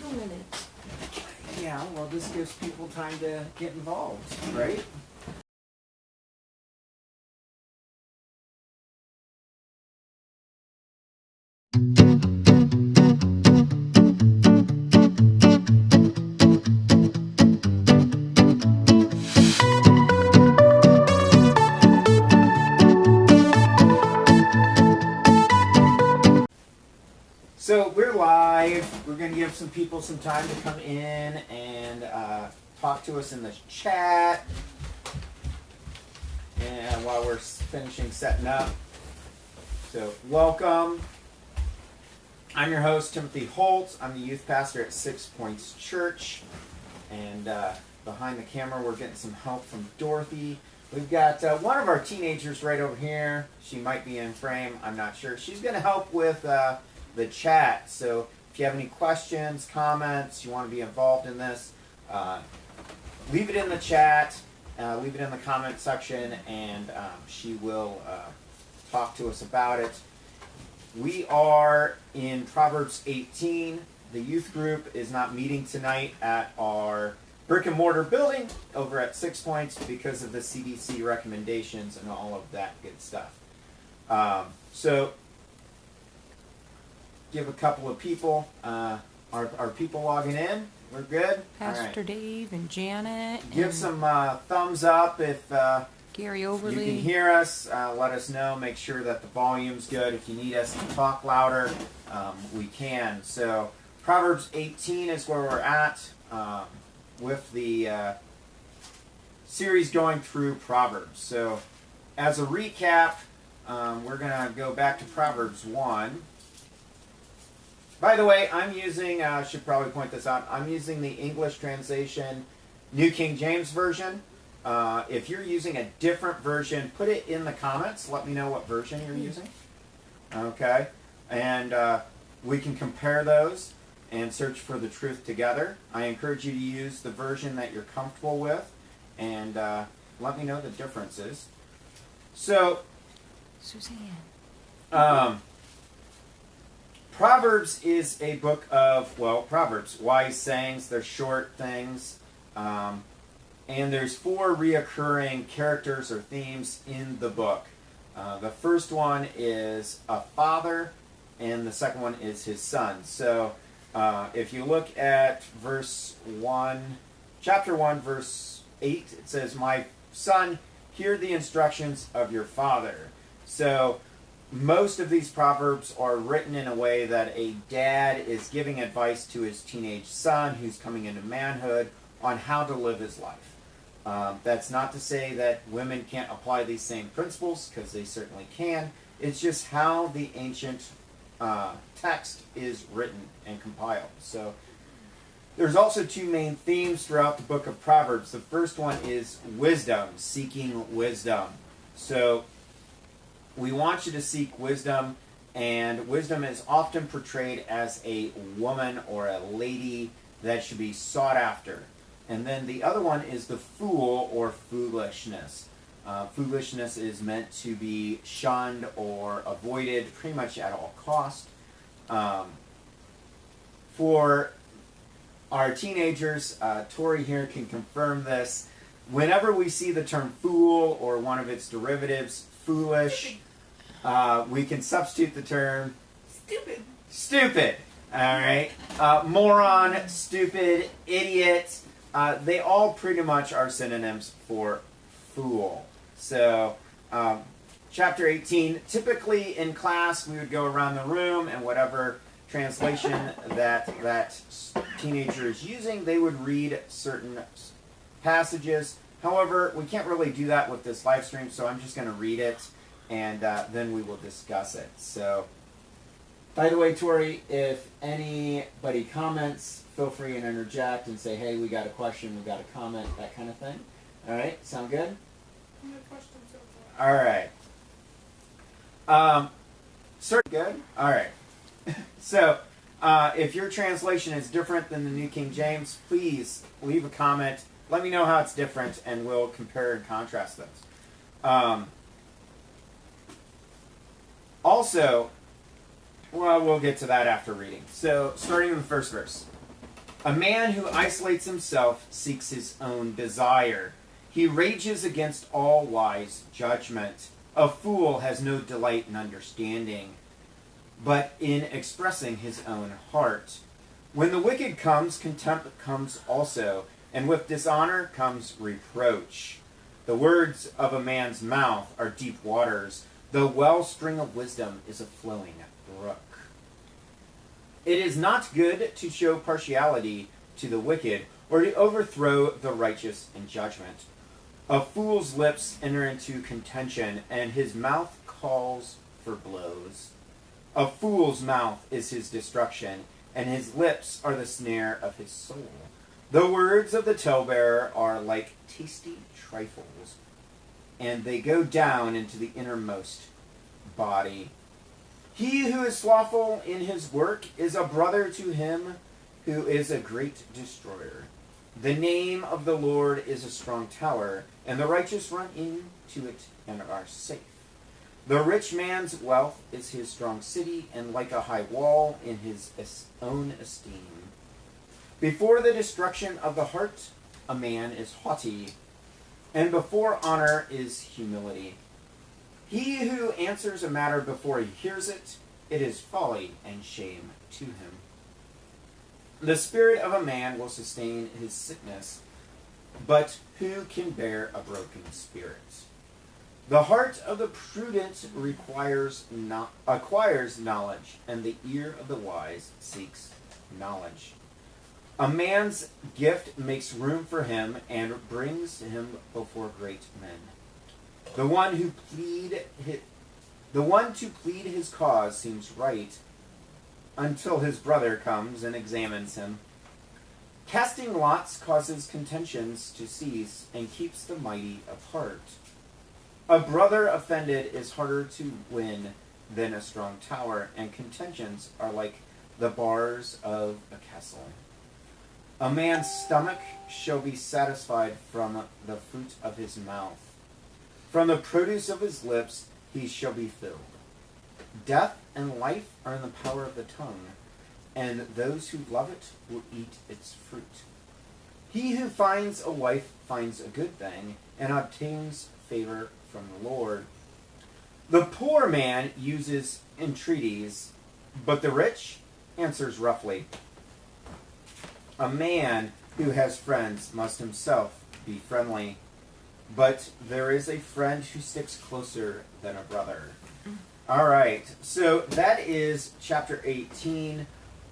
2 minutes. Yeah, well, this gives people time to get involved, right? So we're live. We're going to give some people some time to come in and talk to us in the chat. And while we're finishing setting up. So welcome. I'm your host, Timothy Holt. I'm the youth pastor at 6 Points Church. And behind the camera, we're getting some help from Dorothy. We've got one of our teenagers right over here. She might be in frame. I'm not sure. She's going to help with the chat. So if you have any questions, comments, you want to be involved in this, leave it in the chat, leave it in the comment section, and she will talk to us about it. We are in Proverbs 18. The youth group is not meeting tonight at our brick and mortar building over at 6 Points because of the CDC recommendations and all of that good stuff. So give a couple of people. Are people logging in? We're good? Pastor Dave and Janet. Give some thumbs up if Gary Overly. you can hear us. Let us know. Make sure that the volume's good. If you need us to talk louder, we can. So Proverbs 18 is where we're at with the series going through Proverbs. So as a recap, we're going to go back to Proverbs 1. By the way, I'm using, I should probably point this out, I'm using the English translation, New King James Version. If you're using a different version, put it in the comments. Let me know what version you're using. Okay? And we can compare those and search for the truth together. I encourage you to use the version that you're comfortable with, and let me know the differences. So, Suzanne. Proverbs is a book of, well, Proverbs, wise sayings. They're short things. And there's 4 reoccurring characters or themes in the book. The first one is a father, and the second one is his son. So if you look at chapter 1, verse 8, it says, "My son, hear the instructions of your father." So most of these proverbs are written in a way that a dad is giving advice to his teenage son who's coming into manhood on how to live his life. That's not to say that women can't apply these same principles, because they certainly can. It's just how the ancient text is written and compiled. So there's also 2 main themes throughout the book of Proverbs. The first one is wisdom, seeking wisdom. So we want you to seek wisdom, and wisdom is often portrayed as a woman or a lady that should be sought after. And then the other one is the fool or foolishness. Foolishness is meant to be shunned or avoided pretty much at all cost. For our teenagers, Tori here can confirm this. Whenever we see the term fool or one of its derivatives, foolish, we can substitute the term stupid. All right, moron, stupid, idiot. They all pretty much are synonyms for fool. So chapter 18, typically in class we would go around the room, and whatever translation that teenager is using, they would read certain passages. However, we can't really do that with this live stream, so I'm just going to read it, and then we will discuss it. So, by the way, Tori, if anybody comments, feel free and interject and say, hey, we got a question, we got a comment, that kind of thing. All right, sound good? No questions so far. All right. Sir, good? All right. So, if your translation is different than the New King James, please leave a comment. Let me know how it's different, and we'll compare and contrast those. Also, well, we'll get to that after reading. So, starting in the first verse. A man who isolates himself seeks his own desire. He rages against all wise judgment. A fool has no delight in understanding, but in expressing his own heart. When the wicked comes, contempt comes also, and with dishonor comes reproach. The words of a man's mouth are deep waters. The wellspring of wisdom is a flowing brook. It is not good to show partiality to the wicked, or to overthrow the righteous in judgment. A fool's lips enter into contention, and his mouth calls for blows. A fool's mouth is his destruction, and his lips are the snare of his soul. The words of the talebearer are like tasty trifles, and they go down into the innermost body. He who is slothful in his work is a brother to him who is a great destroyer. The name of the Lord is a strong tower, and the righteous run into it and are safe. The rich man's wealth is his strong city, and like a high wall in his own esteem. Before the destruction of the heart, a man is haughty, and before honor is humility. He who answers a matter before he hears it, it is folly and shame to him. The spirit of a man will sustain his sickness, but who can bear a broken spirit? The heart of the prudent acquires knowledge, and the ear of the wise seeks knowledge. A man's gift makes room for him and brings him before great men. The one to plead his cause seems right until his brother comes and examines him. Casting lots causes contentions to cease and keeps the mighty apart. A brother offended is harder to win than a strong tower, and contentions are like the bars of a castle. A man's stomach shall be satisfied from the fruit of his mouth. From the produce of his lips he shall be filled. Death and life are in the power of the tongue, and those who love it will eat its fruit. He who finds a wife finds a good thing, and obtains favor from the Lord. The poor man uses entreaties, but the rich answers roughly. A man who has friends must himself be friendly, but there is a friend who sticks closer than a brother. All right, so that is chapter 18.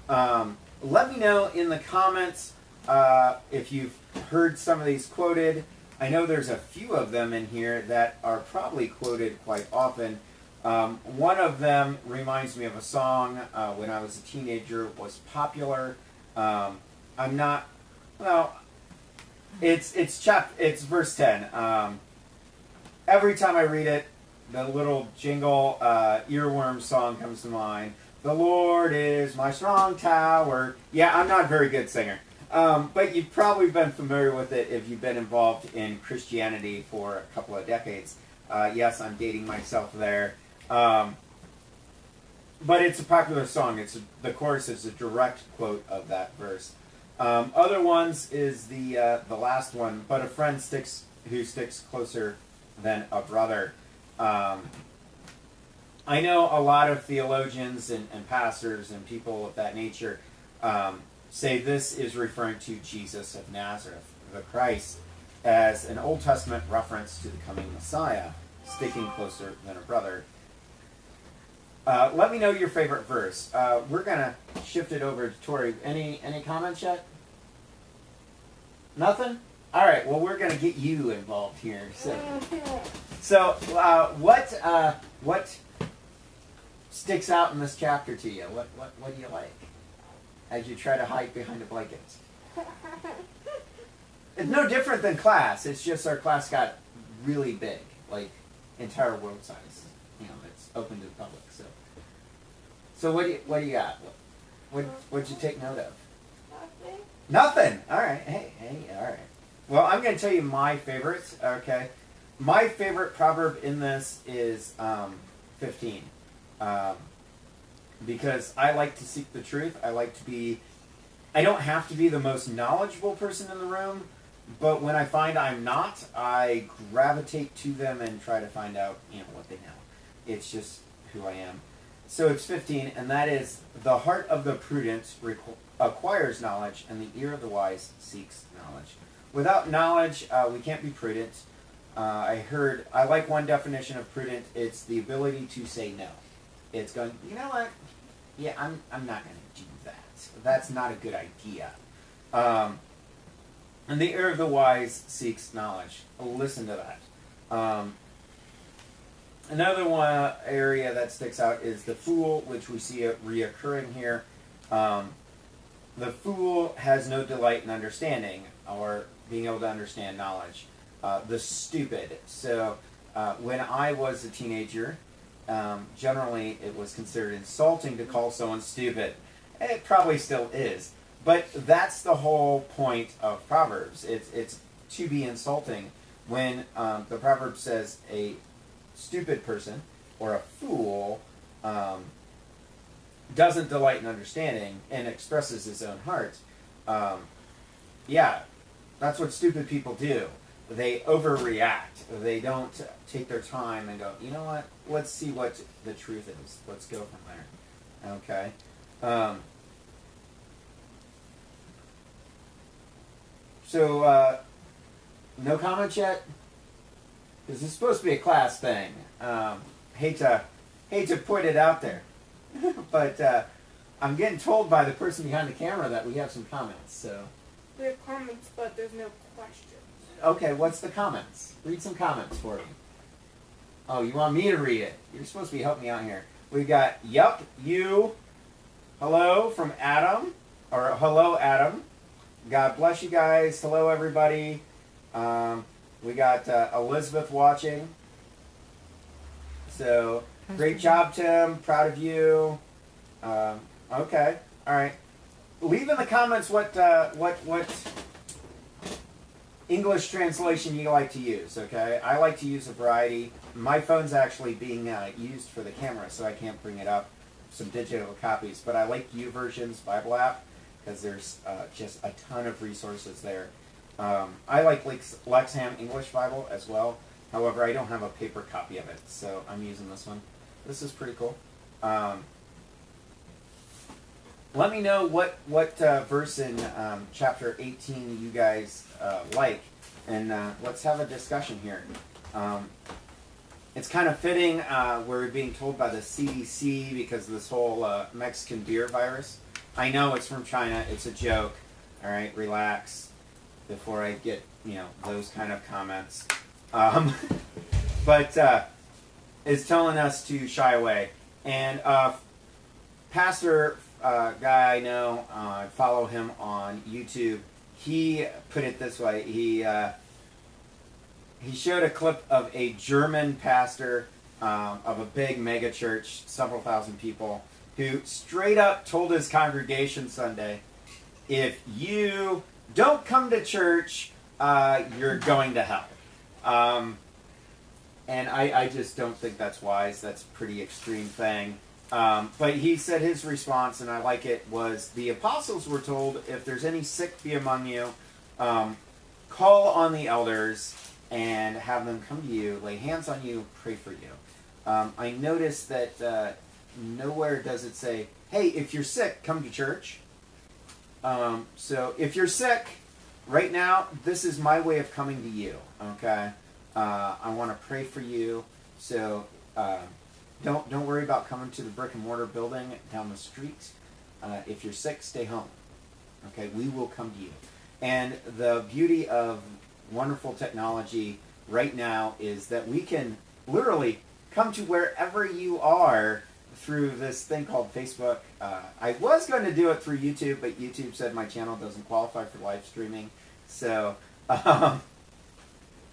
Let me know in the comments if you've heard some of these quoted. I know there's a few of them in here that are probably quoted quite often. One of them reminds me of a song when I was a teenager. It was popular. It's verse 10. Every time I read it, the little jingle earworm song comes to mind. The Lord is my strong tower. Yeah, I'm not a very good singer. But you've probably been familiar with it if you've been involved in Christianity for a couple of decades. Yes, I'm dating myself there. But it's a popular song. The chorus is a direct quote of that verse. Other ones is the last one, but a friend who sticks closer than a brother. I know a lot of theologians and pastors and people of that nature say this is referring to Jesus of Nazareth, the Christ, as an Old Testament reference to the coming Messiah, sticking closer than a brother. Let me know your favorite verse. We're going to shift it over to Tori. Any comments yet? Nothing? All right, well, we're going to get you involved here. So what sticks out in this chapter to you? What do you like as you try to hide behind the blankets? It's no different than class. It's just our class got really big, like entire world size. It's open to the public. So what do you got? What'd you take note of? Nothing. All right. Hey. All right. Well, I'm going to tell you my favorites. Okay. My favorite proverb in this is 15, because I like to seek the truth. I like to be I don't have to be the most knowledgeable person in the room, but when I find I'm not, I gravitate to them and try to find out, what they know. It's just who I am. So it's 15, and that is, the heart of the prudent acquires knowledge, and the ear of the wise seeks knowledge. Without knowledge, we can't be prudent. I like one definition of prudent. It's the ability to say no. It's going, you know what? Yeah, I'm not going to do that. That's not a good idea. And the ear of the wise seeks knowledge. Listen to that. Another one area that sticks out is the fool, which we see it reoccurring here. The fool has no delight in understanding or being able to understand knowledge. The stupid. So when I was a teenager, generally it was considered insulting to call someone stupid. It probably still is. But that's the whole point of Proverbs. It's to be insulting when the proverb says a stupid person or a fool doesn't delight in understanding and expresses his own heart. Yeah, that's what stupid people do. They overreact. They don't take their time and go, you know what? Let's see what the truth is. Let's go from there. Okay. So, no comments yet? Because this is supposed to be a class thing. Hate to put it out there. But I'm getting told by the person behind the camera that we have some comments. So We have comments, but there's no questions. okay, what's the comments? Read some comments for me. Oh, you want me to read it? You're supposed to be helping me out here. We got yup, you, hello from Adam, or hello Adam. God bless you guys. Hello everybody. We got Elizabeth watching. So great job, Tim. Proud of you. Okay, all right. Leave in the comments what English translation you like to use. Okay, I like to use a variety. My phone's actually being used for the camera, so I can't bring it up. Some digital copies, but I like YouVersion's Bible app because there's just a ton of resources there. I like Lexham English Bible as well. However, I don't have a paper copy of it, so I'm using this one. This is pretty cool. Let me know what verse in chapter 18 you guys like, and let's have a discussion here. It's kind of fitting. We're being told by the CDC because of this whole Mexican beer virus. I know it's from China. It's a joke. All right, relax before I get those kind of comments. But it's telling us to shy away. And Pastor guy I know, I follow him on YouTube. He put it this way. He showed a clip of a German pastor of a big mega church, several thousand people, who straight up told his congregation Sunday, if you don't come to church, you're going to hell. And I just don't think that's wise. That's a pretty extreme thing. But he said his response, and I like it, was the apostles were told, if there's any sick be among you, call on the elders and have them come to you, lay hands on you, pray for you. I noticed that nowhere does it say, hey, if you're sick, come to church. So if you're sick, right now, this is my way of coming to you, okay? I want to pray for you, so don't worry about coming to the brick and mortar building down the street. If you're sick, stay home. Okay, we will come to you. And the beauty of wonderful technology right now is that we can literally come to wherever you are through this thing called Facebook. I was going to do it through YouTube, but YouTube said my channel doesn't qualify for live streaming. So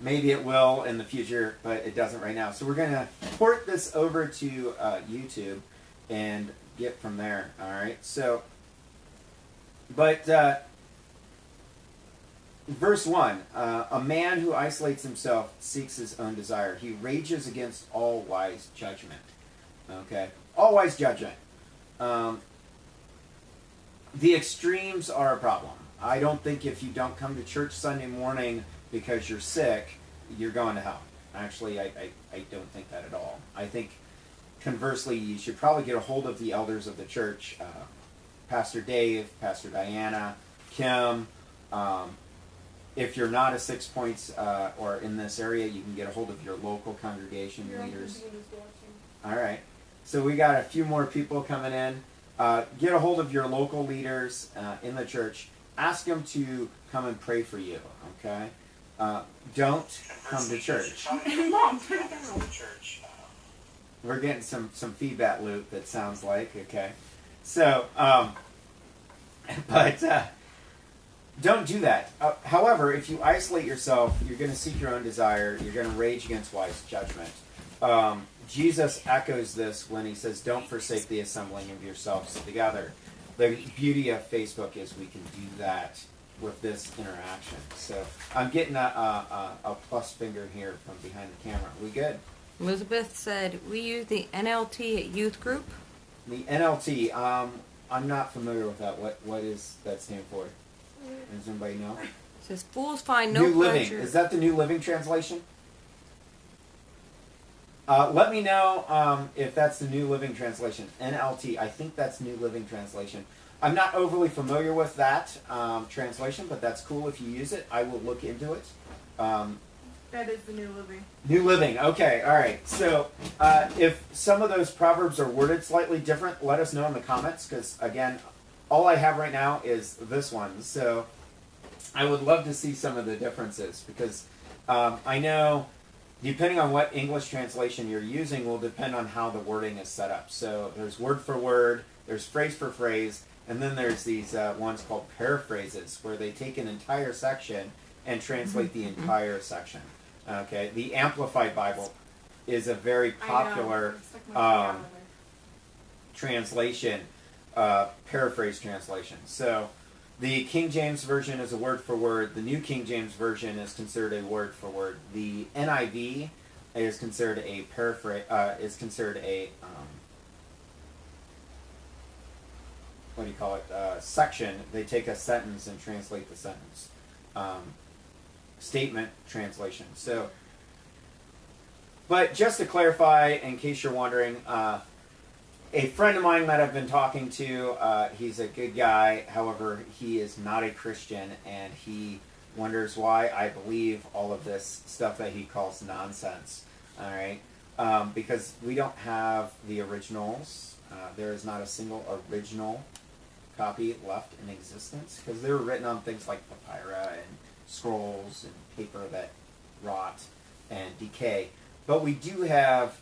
maybe it will in the future, but it doesn't right now. So we're going to port this over to YouTube and get from there. All right. So, but verse 1, a man who isolates himself seeks his own desire. He rages against all wise judgment. Okay. All wise judgment. the extremes are a problem. I don't think if you don't come to church Sunday morning because you're sick, you're going to hell. Actually, I don't think that at all. I think, conversely, you should probably get a hold of the elders of the church, Pastor Dave, Pastor Diana, Kim. If you're not a 6 Points or in this area, you can get a hold of your local congregation leaders. All right. So we got a few more people coming in. Get a hold of your local leaders in the church. Ask them to come and pray for you, okay? Don't come to church. Mom, turn it down. We're getting some feedback loop that sounds like, okay? So, but don't do that. However, if you isolate yourself, you're going to seek your own desire. You're going to rage against wise judgment. Jesus echoes this when he says, don't forsake the assembling of yourselves together. The beauty of Facebook is we can do that with this interaction. So I'm getting a plus finger here from behind the camera. We good? Elizabeth said, we use the NLT at youth group. The NLT, I'm not familiar with that. What is that stand for? Does anybody know? It says, fools find no New Living. pleasure. Is that the New Living Translation? Let me know if that's the New Living Translation. NLT. I think that's New Living Translation. I'm not overly familiar with that translation, but that's cool if you use it. I will look into it. That is the New Living. New Living. Okay. All right. So if some of those proverbs are worded slightly different, let us know in the comments, because, again, all I have right now is this one. So I would love to see some of the differences, because I know depending on what English translation you're using will depend on how the wording is set up. So there's word for word, there's phrase for phrase, and then there's these ones called paraphrases, where they take an entire section and translate the entire section. Okay, the Amplified Bible is a very popular translation, paraphrase translation. So the King James Version is a word for word. The New King James Version is considered a word for word. The NIV is considered a paraphrase. What do you call it? Section. They take a sentence and translate the sentence. Statement translation. So, but just to clarify, in case you're wondering, a friend of mine that I've been talking to, he's a good guy. However, he is not a Christian, and he wonders why I believe all of this stuff that he calls nonsense. All right, because we don't have the originals. There is not a single original copy left in existence, because they were written on things like papyri and scrolls and paper that rot and decay. But we do have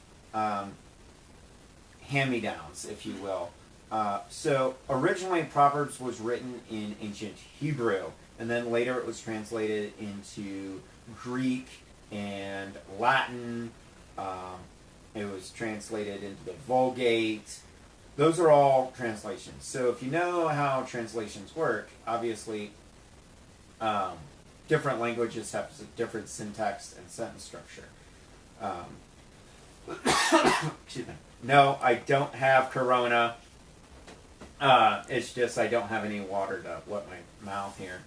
hand-me-downs, if you will. So originally Proverbs was written in ancient Hebrew, and then later it was translated into Greek and Latin. It was translated into the Vulgate. Those are all translations. So if you know how translations work, obviously different languages have different syntax and sentence structure. Excuse me. No, I don't have Corona. It's just I don't have any water to wet my mouth here.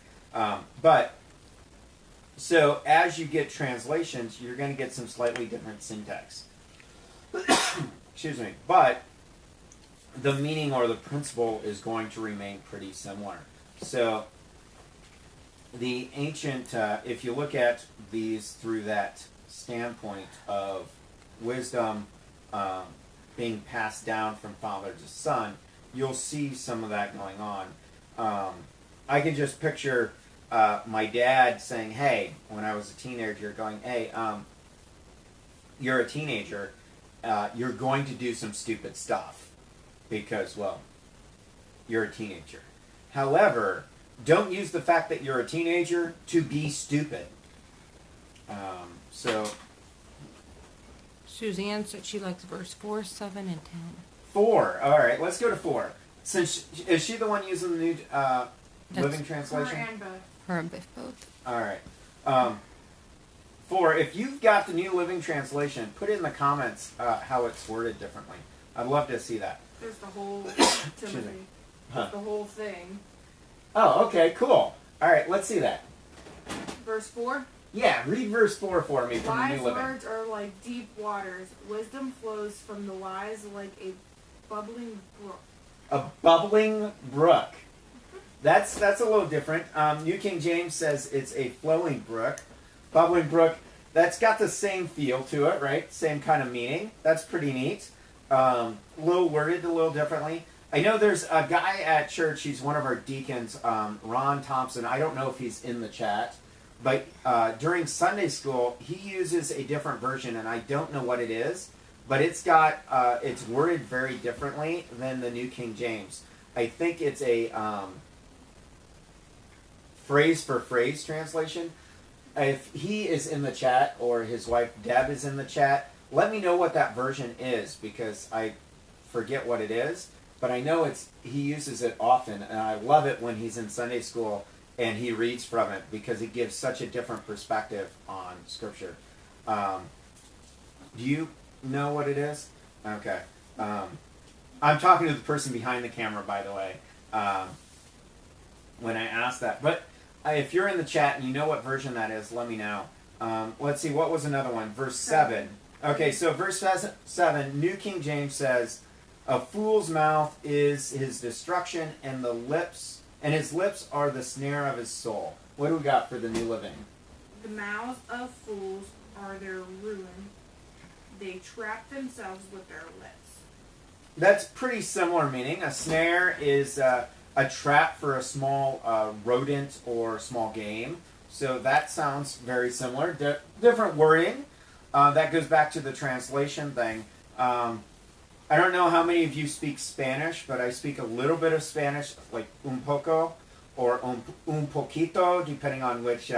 But, so as you get translations, you're going to get some slightly different syntax. Excuse me. But the meaning or the principle is going to remain pretty similar. So the ancient, if you look at these through that standpoint of wisdom being passed down from father to son, you'll see some of that going on. I can just picture my dad saying, hey, when I was a teenager, going, hey, you're a teenager, you're going to do some stupid stuff because, well, you're a teenager. However, don't use the fact that you're a teenager to be stupid. So Suzanne said she likes verse 4, 7, and 10. 4. All right, let's go to 4. Since is she the one using the New Living Translation? Her and both. Her and Biff both. All right. 4. If you've got the New Living Translation, put in the comments how it's worded differently. I'd love to see that. There's the whole Excuse me. Timothy. Huh. The whole thing. Oh, okay, cool. All right, let's see that. Verse 4. Yeah, read verse 4 for me from the Wise New Living. words are like deep waters. Wisdom flows from the wise like a bubbling brook. A bubbling brook. That's a little different. New King James says it's a flowing brook. Bubbling brook. That's got the same feel to it, right? Same kind of meaning. That's pretty neat. A little worded a little differently. I know there's a guy at church. He's one of our deacons, Ron Thompson. I don't know if he's in the chat. But during Sunday school, he uses a different version, and I don't know what it is. But it's got it's worded very differently than the New King James. I think it's a phrase for phrase translation. If he is in the chat or his wife Deb is in the chat, let me know what that version is because I forget what it is. But I know he uses it often, and I love it when he's in Sunday school and he reads from it because it gives such a different perspective on Scripture. Do you know what it is? Okay. I'm talking to the person behind the camera, by the way, when I asked that. But if you're in the chat and you know what version that is, let me know. Let's see, what was another one? Verse 7. Okay, so verse 7, New King James says, a fool's mouth is his destruction, and his lips are the snare of his soul. What do we got for the New Living? The mouths of fools are their ruin. They trap themselves with their lips. That's pretty similar meaning. A snare is a trap for a small rodent or small game. So that sounds very similar. Different wording. That goes back to the translation thing. I don't know how many of you speak Spanish, but I speak a little bit of Spanish, like un poco or un poquito, depending on which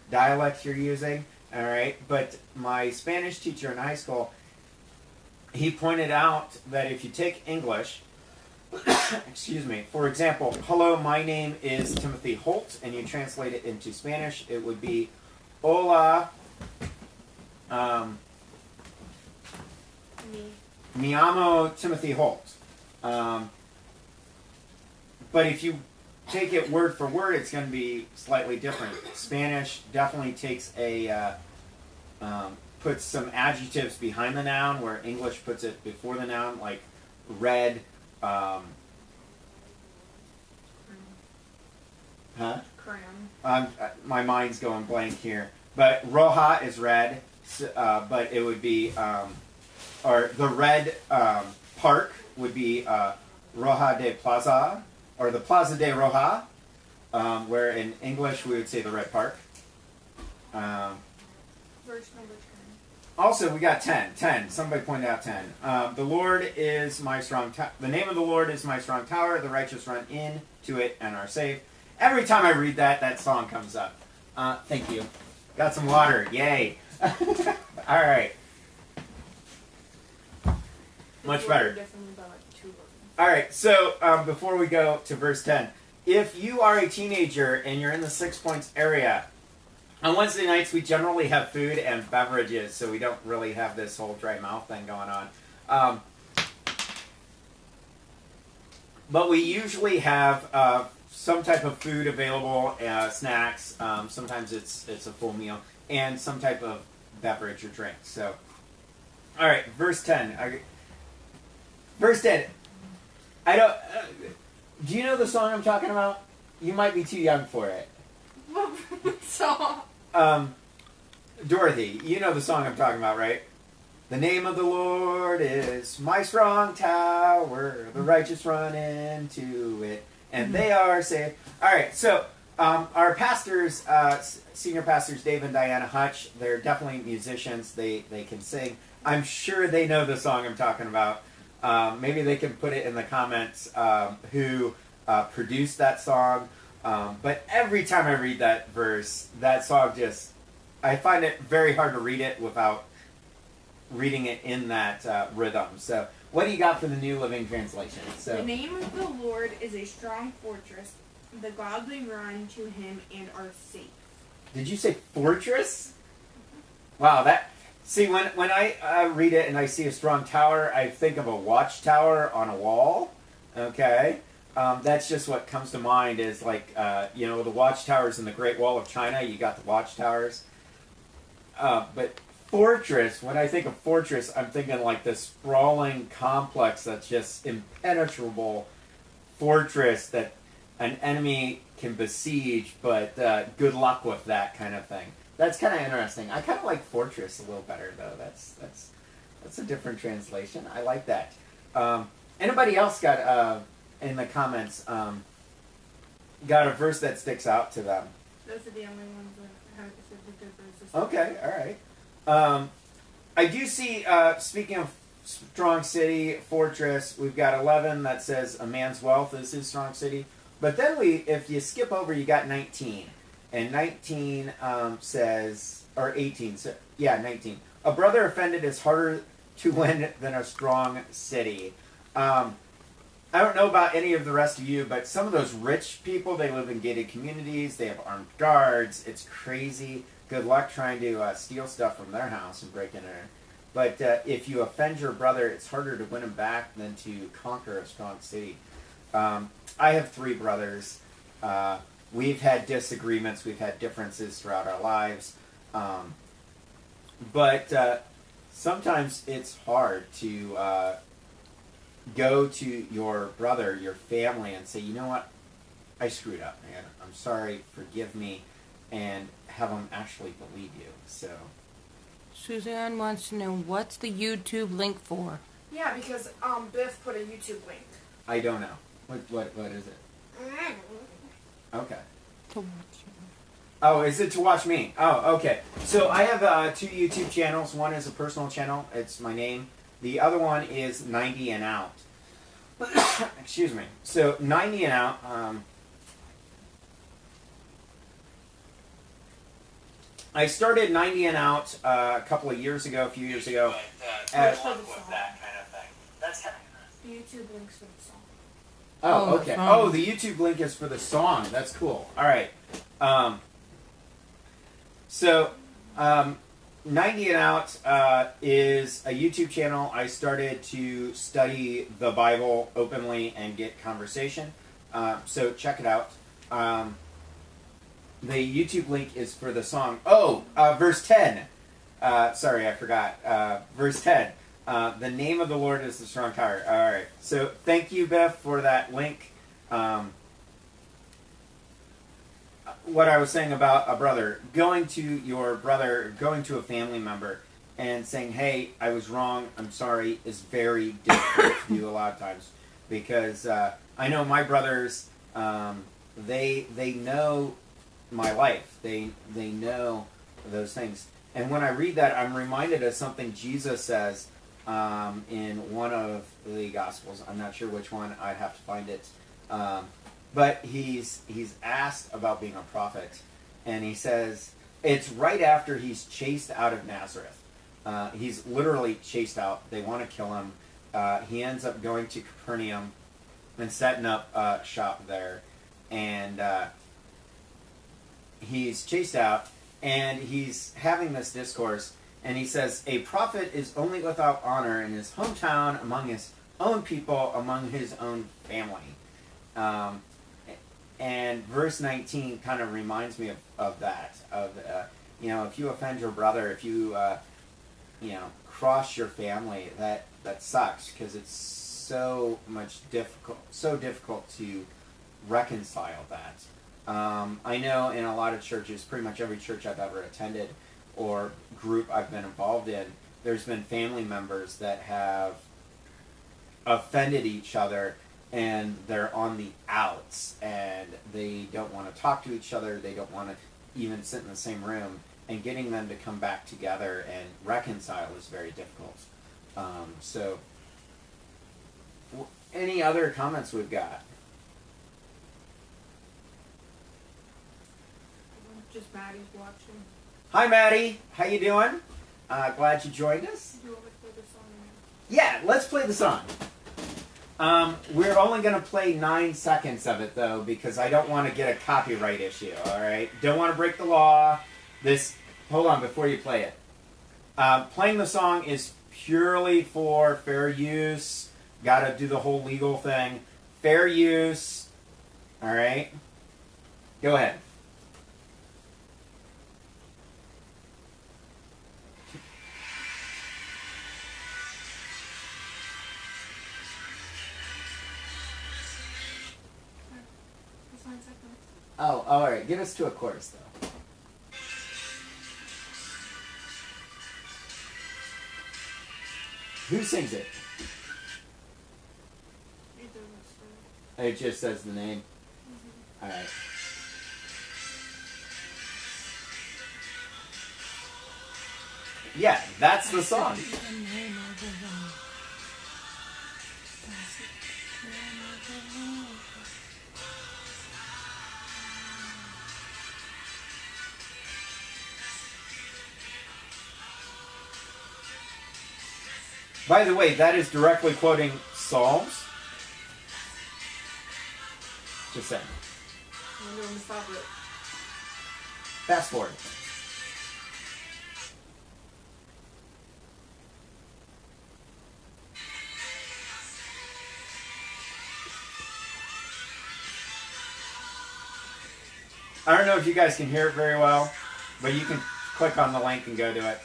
dialect you're using. All right, but my Spanish teacher in high school, he pointed out that if you take English, excuse me, for example, hello, my name is Timothy Holt, and you translate it into Spanish, it would be hola, mi amo Timothy Holt. But if you take it word for word, it's going to be slightly different. Spanish definitely takes puts some adjectives behind the noun, where English puts it before the noun, like red. Crayon. My mind's going blank here. But roja is red, but it would be, or the red park would be Roja de Plaza, or the Plaza de Roja, where in English we would say the red park. Verse number 10. Also, we got 10. 10. Somebody pointed out 10. The Lord is my strong the name of the Lord is my strong tower. The righteous run into it and are safe. Every time I read that, that song comes up. Thank you. Got some water. Yay. All right. Much better. All right. So before we go to verse 10, if you are a teenager and you're in the 6 Points area, on Wednesday nights, we generally have food and beverages, so we don't really have this whole dry mouth thing going on. But we usually have some type of food available, snacks. Sometimes it's a full meal, and some type of beverage or drink. So, all right, verse 10. Verse 10. I don't. Do you know the song I'm talking about? You might be too young for it. So. Dorothy, you know the song I'm talking about, right? The name of the Lord is my strong tower. The righteous run into it, and they are safe. All right, so our pastors, senior pastors Dave and Diana Hutch, they're definitely musicians. They can sing. I'm sure they know the song I'm talking about. Maybe they can put it in the comments who produced that song. But every time I read that verse, that song I find it very hard to read it without reading it in that rhythm. So what do you got for the New Living Translation? So, the name of the Lord is a strong fortress. The godly run to him and are safe. Did you say fortress? Wow, see, when I read it and I see a strong tower, I think of a watchtower on a wall. Okay. That's just what comes to mind is like, the watchtowers in the Great Wall of China. You got the watchtowers. But fortress, when I think of fortress, I'm thinking like this sprawling complex that's just impenetrable fortress that an enemy can besiege, but good luck with that kind of thing. That's kind of interesting. I kind of like fortress a little better, though. That's a different translation. I like that. Anybody else got, in the comments, got a verse that sticks out to them? Those are the only ones that have the good verses. Okay, all right. I do see, speaking of strong city, fortress, we've got 11 that says a man's wealth is his strong city. But then if you skip over, you got 19. And 19 says, or 18, 19. A brother offended is harder to win than a strong city. I don't know about any of the rest of you, but some of those rich people, they live in gated communities, they have armed guards, it's crazy. Good luck trying to steal stuff from their house and break in there. But if you offend your brother, it's harder to win him back than to conquer a strong city. I have 3 brothers. We've had disagreements, we've had differences throughout our lives. But sometimes it's hard to go to your brother, your family, and say, you know what, I screwed up, man. I'm sorry, forgive me, and have them actually believe you. So, Suzanne wants to know, what's the YouTube link for? Yeah, because Biff put a YouTube link. I don't know. What is it? Okay. To watch. Oh, is it to watch me? Oh, okay. So I have 2 YouTube channels. One is a personal channel. It's my name. The other one is 90 and Out. Excuse me. So 90 and Out. I started 90 and Out a few years ago. That kind of thing. That's kind of YouTube links for the song. Oh, okay. Oh, the YouTube link is for the song. That's cool. All right. So, 90 and Out is a YouTube channel. I started to study the Bible openly and get conversation. So check it out. The YouTube link is for the song. Oh, verse 10. Sorry, I forgot. Verse 10. The name of the Lord is the strong tower. All right. So thank you, Beth, for that link. What I was saying about a brother, going to a family member and saying, hey, I was wrong, I'm sorry, is very difficult to do a lot of times. Because I know my brothers, they know my life. They know those things. And when I read that, I'm reminded of something Jesus says in one of the Gospels. I'm not sure which one. I'd have to find it. But he's asked about being a prophet, and he says it's right after he's chased out of Nazareth. He's literally chased out. They want to kill him. He ends up going to Capernaum and setting up shop there, and he's chased out, and he's having this discourse, and he says, a prophet is only without honor in his hometown, among his own people, among his own family. And verse 19 kind of reminds me of that. If you offend your brother, if you, cross your family, that sucks, because it's so difficult to reconcile that. I know in a lot of churches, pretty much every church I've ever attended or group I've been involved in, there's been family members that have offended each other, and they're on the outs, and they don't want to talk to each other, they don't want to even sit in the same room, and getting them to come back together and reconcile is very difficult. Any other comments we've got? Just Maddie's watching. Hi, Maddie. How you doing? Glad you joined us. Do you want me to play the song now? Yeah, let's play the song. We're only going to play 9 seconds of it, though, because I don't want to get a copyright issue, all right? Don't want to break the law. Hold on, before you play it. Playing the song is purely for fair use. Got to do the whole legal thing. fair use. All right. Go ahead. Oh, all right. Get us to a chorus, though. Who sings it? It just says the name. All right. Yeah, that's the song. By the way, that is directly quoting Psalms. Just saying. I'm going to stop it. Fast forward. I don't know if you guys can hear it very well, but you can click on the link and go to it.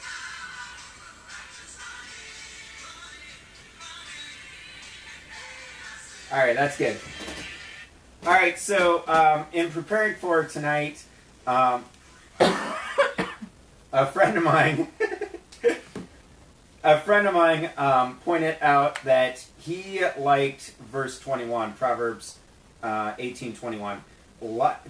All right, that's good. All right, so in preparing for tonight, a friend of mine, pointed out that he liked verse 21, Proverbs 18:21.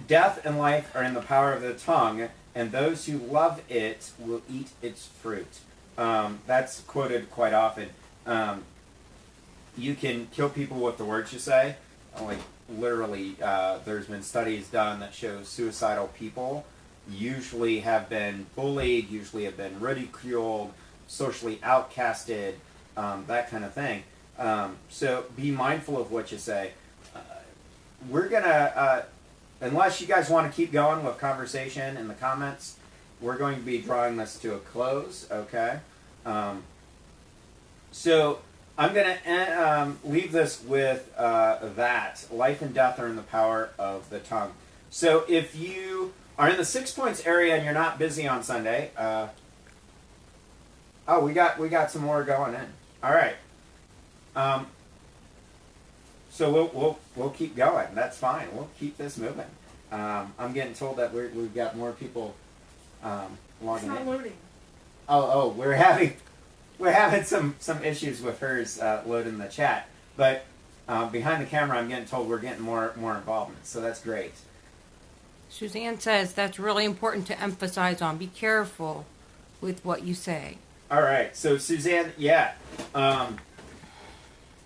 Death and life are in the power of the tongue, and those who love it will eat its fruit. That's quoted quite often. You can kill people with the words you say. Like, literally, there's been studies done that show suicidal people usually have been bullied, usually have been ridiculed, socially outcasted, that kind of thing. So be mindful of what you say. We're going to, unless you guys want to keep going with conversation in the comments, we're going to be drawing this to a close, okay? So I'm going to leave this with that. Life and death are in the power of the tongue. So if you are in the 6 points area and you're not busy on Sunday, oh, we got some more going in. All right. So we'll keep going. That's fine. We'll keep this moving. I'm getting told that we've got more people logging in. It's not loading. Oh, we're having some issues with hers loading the chat, but behind the camera, I'm getting told we're getting more involvement. So that's great. Suzanne says that's really important to emphasize on. Be careful with what you say. All right. So Suzanne, yeah,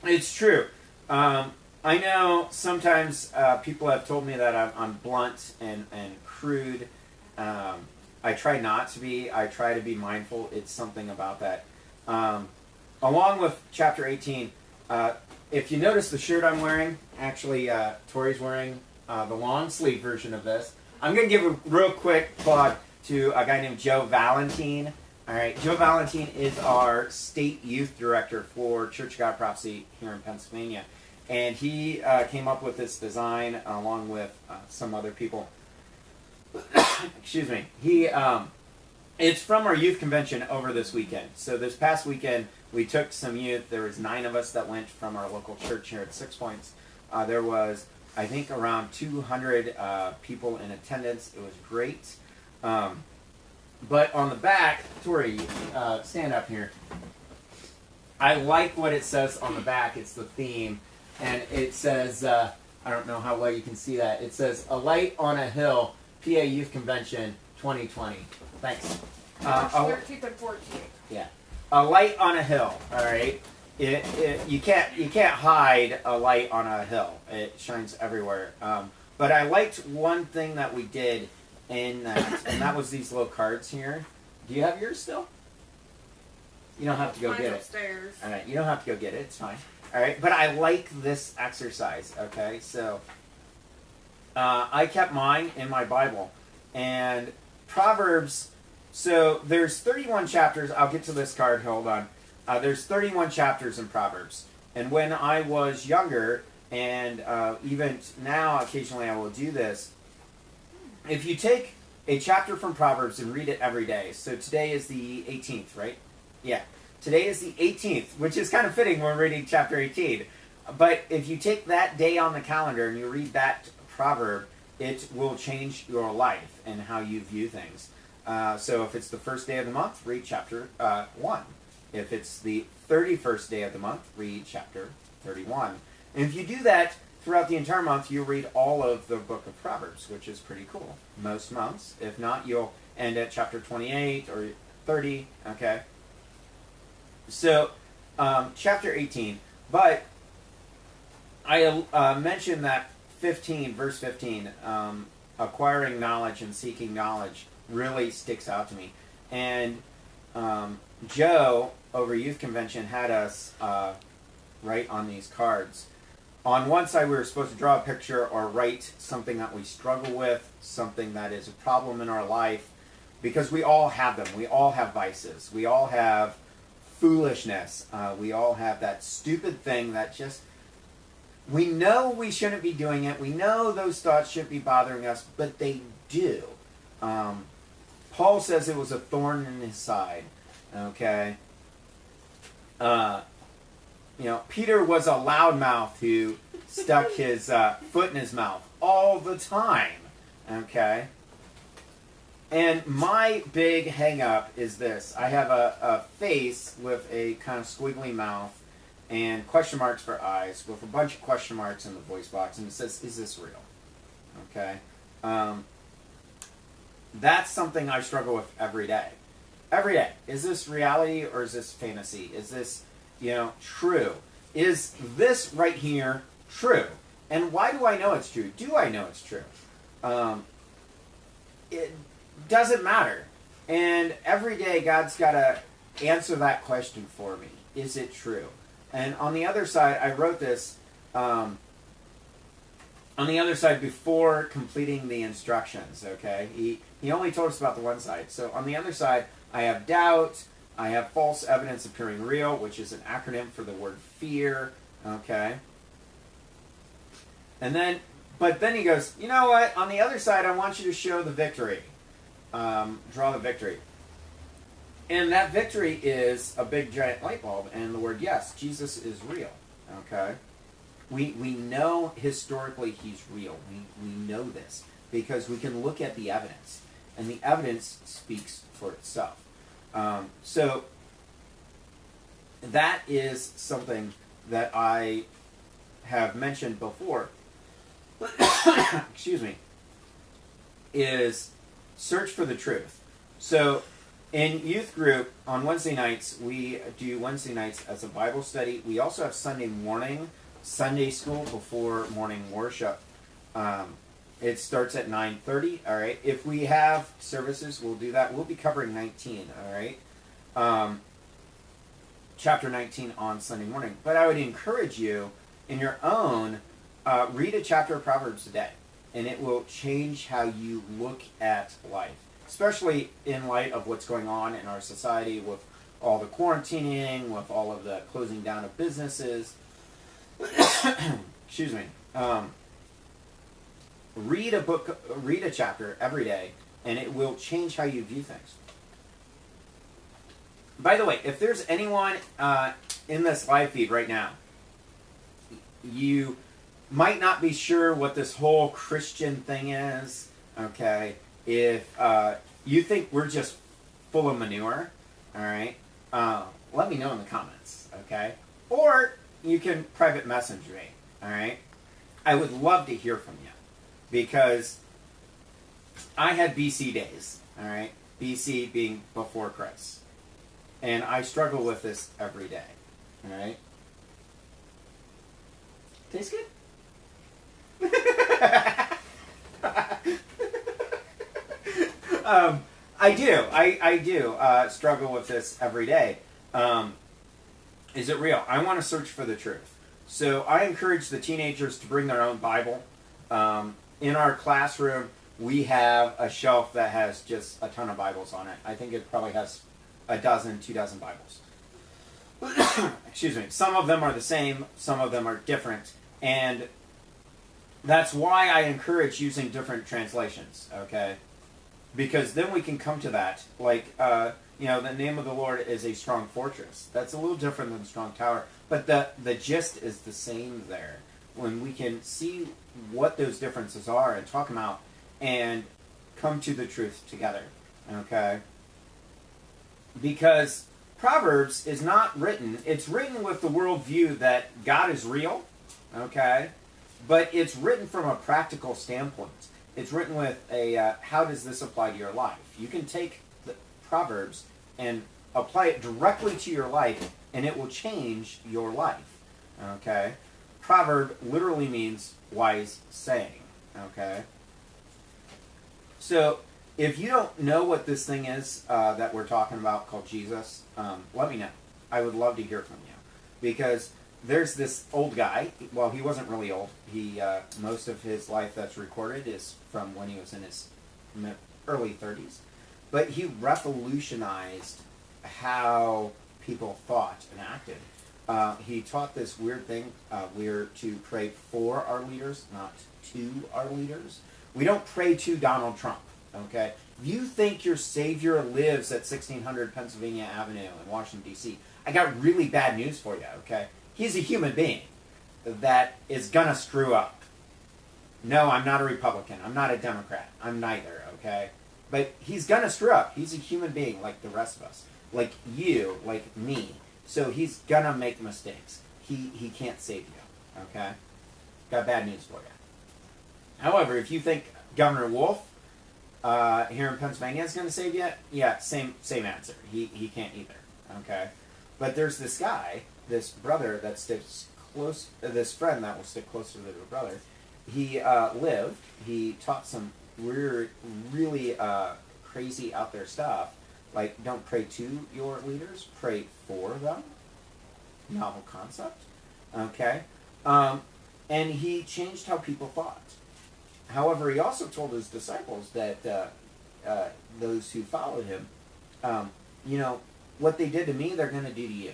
it's true. I know sometimes people have told me that I'm blunt and crude. I try not to be. I try to be mindful. It's something about that. Along with chapter 18, if you notice the shirt I'm wearing, actually Tori's wearing the long sleeve version of this. I'm going to give a real quick plug to a guy named Joe Valentine. All right, Joe Valentine is our state youth director for Church of God Prophecy here in Pennsylvania. And he came up with this design along with some other people. Excuse me. It's from our youth convention over this weekend. So this past weekend, we took some youth. There was 9 of us that went from our local church here at 6 Points. There was, I think, around 200 people in attendance. It was great. But on the back, Tori, stand up here. I like what it says on the back. It's the theme. And it says, I don't know how well you can see that. It says, A Light on a Hill, PA Youth Convention 2020. Thanks. March 13th and 14th. Yeah. A light on a hill, all right? You can't hide a light on a hill. It shines everywhere. But I liked one thing that we did in that, and that was these little cards here. Do you have yours still? You don't have to go Mine's get upstairs. it. All right, you don't have to go get it. It's fine. All right, but I like this exercise, okay? So I kept mine in my Bible. And Proverbs, so there's 31 chapters. I'll get to this card. Hold on. There's 31 chapters in Proverbs. And when I was younger and even now, occasionally I will do this. If you take a chapter from Proverbs and read it every day, so today is the 18th, right? Yeah. Today is the 18th, which is kind of fitting when we're reading chapter 18. But if you take that day on the calendar and you read that proverb, it will change your life and how you view things. So if it's the first day of the month, read chapter 1. If it's the 31st day of the month, read chapter 31. And if you do that throughout the entire month, you read all of the book of Proverbs, which is pretty cool. Most months. If not, you'll end at chapter 28 or 30. Okay. So, chapter 18. But I mentioned that 15, verse 15, acquiring knowledge and seeking knowledge really sticks out to me. And Joe, over Youth Convention, had us write on these cards. On one side, we were supposed to draw a picture or write something that we struggle with, something that is a problem in our life, because we all have them. We all have vices. We all have foolishness. We all have that stupid thing that just, we know we shouldn't be doing it. We know those thoughts shouldn't be bothering us, but they do. Paul says it was a thorn in his side. Okay? Peter was a loudmouth who stuck his foot in his mouth all the time. Okay? And my big hang-up is this. I have a face with a kind of squiggly mouth and question marks for eyes with a bunch of question marks in the voice box. And it says, is this real? Okay? That's something I struggle with every day. Every day. Is this reality or is this fantasy? Is this, true? Is this right here true? And why do I know it's true? Do I know it's true? It doesn't matter. And every day God's got to answer that question for me. Is it true? And on the other side, I wrote this on the other side before completing the instructions, okay? He only told us about the one side. So on the other side, I have doubt. I have false evidence appearing real, which is an acronym for the word fear, okay? But then he goes, you know what? On the other side, I want you to show the victory. Draw the victory. And that victory is a big giant light bulb and the word yes. Jesus is real, okay? We know historically he's real. We know this because we can look at the evidence. And the evidence speaks for itself. So that is something that I have mentioned before. Excuse me. Is search for the truth. So in youth group on Wednesday nights, we do Wednesday nights as a Bible study. We also have Sunday morning Sunday school before morning worship. It starts at 9:30, all right? If we have services, we'll do that. We'll be covering 19, all right? Chapter 19 on Sunday morning. But I would encourage you, in your own, read a chapter of Proverbs a day. And it will change how you look at life. Especially in light of what's going on in our society with all the quarantining, with all of the closing down of businesses. Excuse me. Read a book, read a chapter every day, and it will change how you view things. By the way, if there's anyone in this live feed right now, you might not be sure what this whole Christian thing is, okay? If you think we're just full of manure, all right, let me know in the comments, okay? Or you can private message me, all right? I would love to hear from you because I had BC days, all right? BC being before Christ. And I struggle with this every day, all right? Tastes good? I do struggle with this every day. Is it real? I want to search for the truth. So I encourage the teenagers to bring their own Bible. In our classroom, we have a shelf that has just a ton of Bibles on it. I think it probably has 2 dozen Bibles. Excuse me. Some of them are the same, some of them are different. And that's why I encourage using different translations, okay? Because then we can come to that. Like, the name of the Lord is a strong fortress. That's a little different than strong tower. But the gist is the same there. When we can see what those differences are and talk them out and come to the truth together, okay? Because Proverbs is not written, it's written with the worldview that God is real, okay? But it's written from a practical standpoint. It's written with a, how does this apply to your life? You can take the Proverbs and apply it directly to your life, and it will change your life, okay? Proverb literally means wise saying, okay? So, if you don't know what this thing is that we're talking about called Jesus, let me know. I would love to hear from you. Because there's this old guy. Well, he wasn't really old. He most of his life that's recorded is from when he was in his early 30s. But he revolutionized how people thought and acted. He taught this weird thing. We're to pray for our leaders, not to our leaders. We don't pray to Donald Trump. Okay? If you think your savior lives at 1600 Pennsylvania Avenue in Washington, D.C., I got really bad news for you, okay? He's a human being that is going to screw up. No, I'm not a Republican. I'm not a Democrat. I'm neither, okay? But he's going to screw up. He's a human being like the rest of us. Like you, like me. So he's going to make mistakes. He can't save you, okay? Got bad news for you. However, if you think Governor Wolf here in Pennsylvania is going to save you, yeah, same answer. He can't either, okay? But there's this guy, this brother that sticks close, this friend that will stick closer to the brother. He lived, he taught some weird, really crazy out there stuff. Like, don't pray to your leaders, pray for them. Novel concept, okay? And he changed how people thought. However, he also told his disciples that those who followed him, what they did to me, they're going to do to you.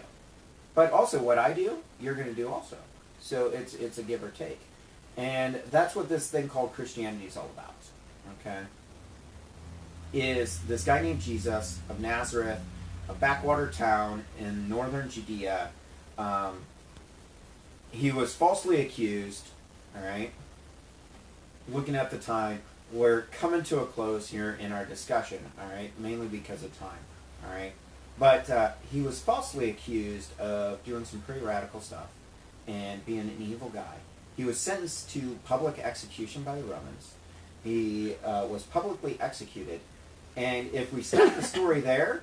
But also what I do, you're going to do also. So it's a give or take. And that's what this thing called Christianity is all about, okay? Is this guy named Jesus of Nazareth, a backwater town in northern Judea. He was falsely accused, all right? Looking at the time, we're coming to a close here in our discussion, all right? Mainly because of time, all right? But he was falsely accused of doing some pretty radical stuff and being an evil guy. He was sentenced to public execution by the Romans. He was publicly executed. And if we start the story there,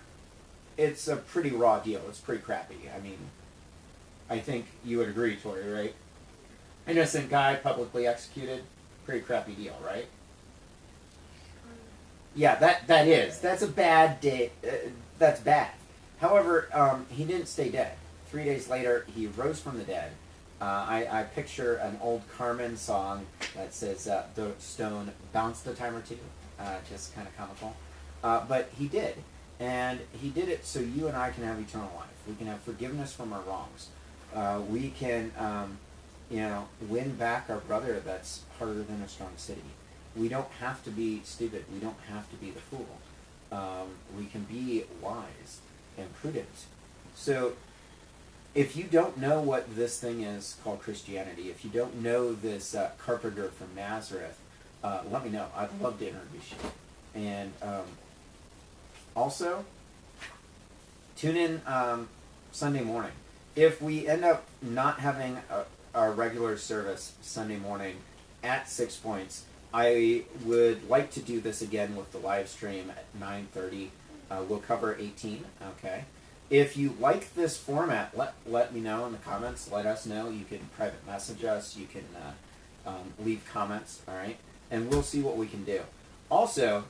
it's a pretty raw deal. It's pretty crappy. I mean, I think you would agree, Tori, right? Innocent guy publicly executed. Pretty crappy deal, right? Yeah, that is. That's a bad day. That's bad. However, he didn't stay dead. 3 days later, he rose from the dead. I picture an old Carmen song that says, the stone bounced a time or two. Just kind of comical. But he did. And he did it so you and I can have eternal life. We can have forgiveness from our wrongs. We can, win back our brother that's harder than a strong city. We don't have to be stupid. We don't have to be the fool. We can be wise and prudent. So, if you don't know what this thing is called Christianity, if you don't know this carpenter from Nazareth, let me know. I'd love to introduce you. And also, tune in Sunday morning. If we end up not having our regular service Sunday morning at 6 Points, I would like to do this again with the live stream at 9:30. We'll cover 18, okay? If you like this format, let me know in the comments. Let us know. You can private message us. You can leave comments, all right? And we'll see what we can do. Also,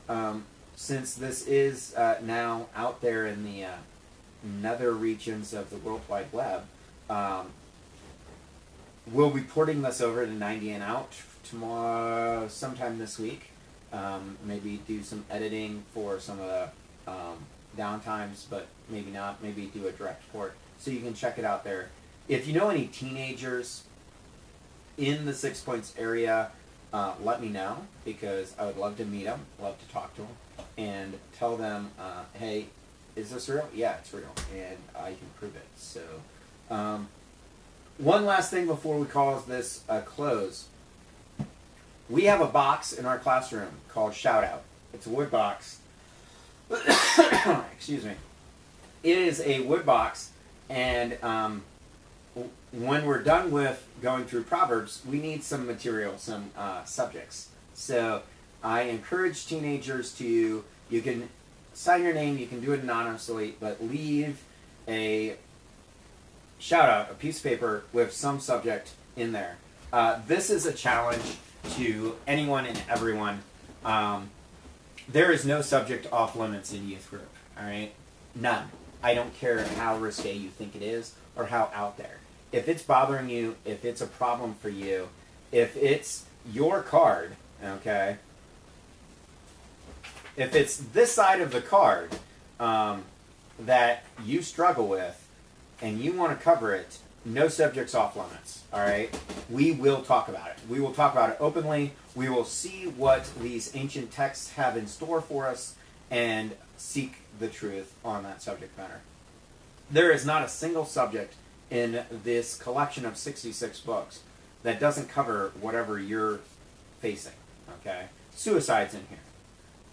since this is now out there in the nether regions of the World Wide Web, we'll be porting this over to 90 and Out tomorrow, sometime this week. Maybe do some editing for some of the downtimes, but maybe not. Maybe do a direct port. So you can check it out there. If you know any teenagers in the 6 Points area, let me know, because I would love to meet them, love to talk to them, and tell them, hey, is this real? Yeah, it's real, and I can prove it. So, one last thing before we call this a close. We have a box in our classroom called Shout Out. It's a wood box. Excuse me. It is a wood box, and when we're done with going through Proverbs, we need some material, some subjects. So I encourage teenagers to, you can sign your name, you can do it anonymously, but leave a shout out, a piece of paper with some subject in there. This is a challenge to anyone and everyone. There is no subject off limits in youth group, all right? None. I don't care how risque you think it is or how out there. If it's bothering you, if it's a problem for you, if it's your card, okay, if it's this side of the card that you struggle with and you want to cover it, no subjects off limits, all right? We will talk about it. We will talk about it openly. We will see what these ancient texts have in store for us and seek the truth on that subject matter. There is not a single subject in this collection of 66 books that doesn't cover whatever you're facing, okay? Suicide's in here.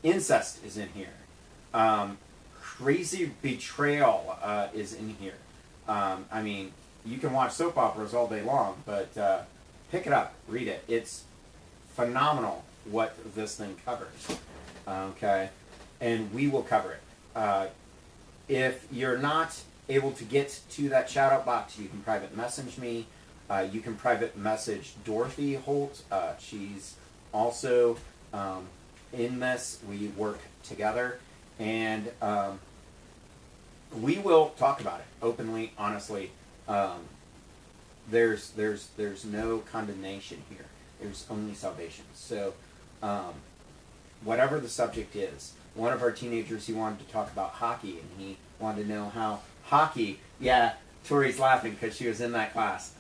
Incest is in here. Crazy betrayal is in here. I mean, you can watch soap operas all day long, but pick it up, read it. It's phenomenal what this thing covers, okay? And we will cover it. If you're not able to get to that shout-out box, you can private message me. You can private message Dorothy Holt. She's also in this. We work together, and we will talk about it openly, honestly. There's no condemnation here. There's only salvation. So, whatever the subject is, one of our teenagers, he wanted to talk about hockey, and he wanted to know how hockey. Yeah, Tori's laughing because she was in that class.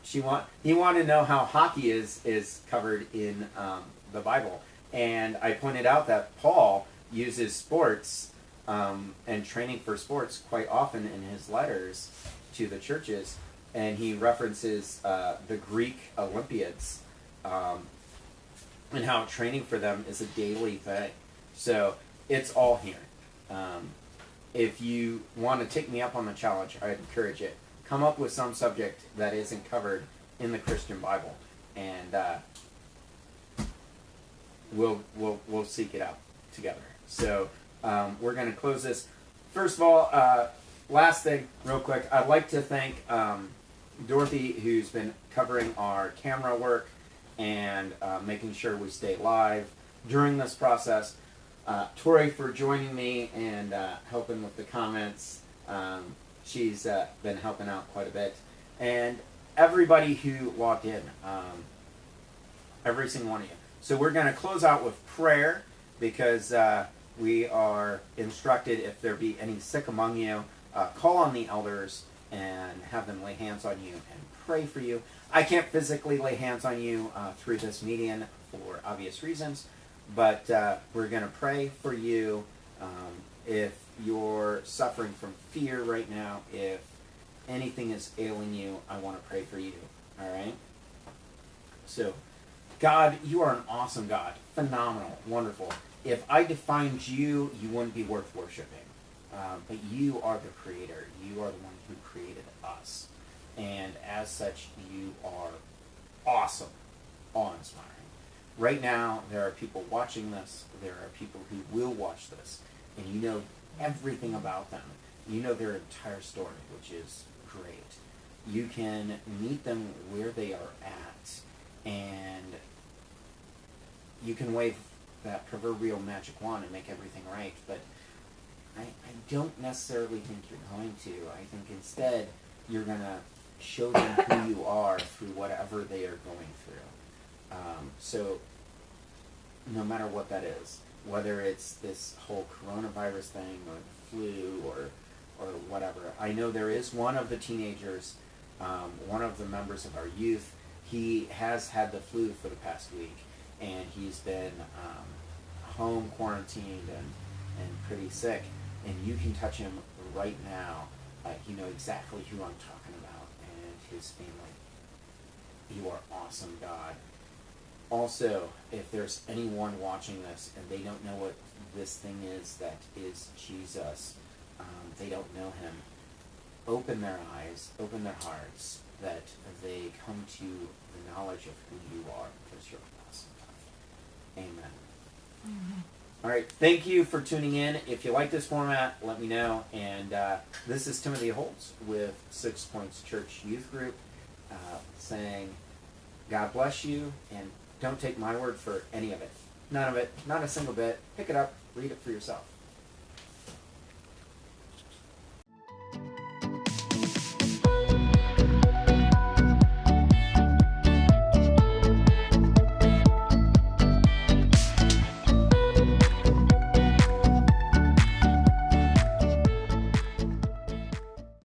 He wanted to know how hockey is covered in the Bible, and I pointed out that Paul uses sports and training for sports quite often in his letters to the churches, and he references the Greek Olympiads and how training for them is a daily thing. So it's all here. If you want to take me up on the challenge, I'd encourage it. Come up with some subject that isn't covered in the Christian Bible, and we'll seek it out together. So we're going to close this. First of all, last thing, real quick, I'd like to thank Dorothy, who's been covering our camera work and making sure we stay live during this process. Tori for joining me and helping with the comments. She's been helping out quite a bit. And everybody who logged in, every single one of you. So we're going to close out with prayer, because we are instructed, if there be any sick among you, call on the elders and have them lay hands on you and pray for you. I can't physically lay hands on you through this medium for obvious reasons, but we're going to pray for you. If you're suffering from fear right now, if anything is ailing you, I want to pray for you. All right? So, God, you are an awesome God. Phenomenal. Wonderful. If I defined you, you wouldn't be worth worshiping. But you are the creator. You are the one who created us. And as such, you are awesome. Awe-inspiring. Right now, there are people watching this. There are people who will watch this. And you know everything about them. You know their entire story, which is great. You can meet them where they are at, and you can wave that proverbial magic wand and make everything right, but I don't necessarily think you're going to. I think instead you're going to show them who you are through whatever they are going through. So no matter what that is, whether it's this whole coronavirus thing or the flu or whatever. I know there is one of the teenagers, one of the members of our youth, He has had the flu for the past week, and he's been home quarantined and pretty sick. And you can touch him right now. You know exactly who I'm talking about, and his family. You are awesome, God. Also, if there's anyone watching this and they don't know what this thing is that is Jesus, they don't know him, open their eyes, open their hearts, that they come to the knowledge of who you are, because you're awesome. Amen. Mm-hmm. All right, thank you for tuning in. If you like this format, let me know. And this is Timothy Holt with 6 Points Church Youth Group saying, God bless you, and don't take my word for any of it. None of it, not a single bit. Pick it up, read it for yourself.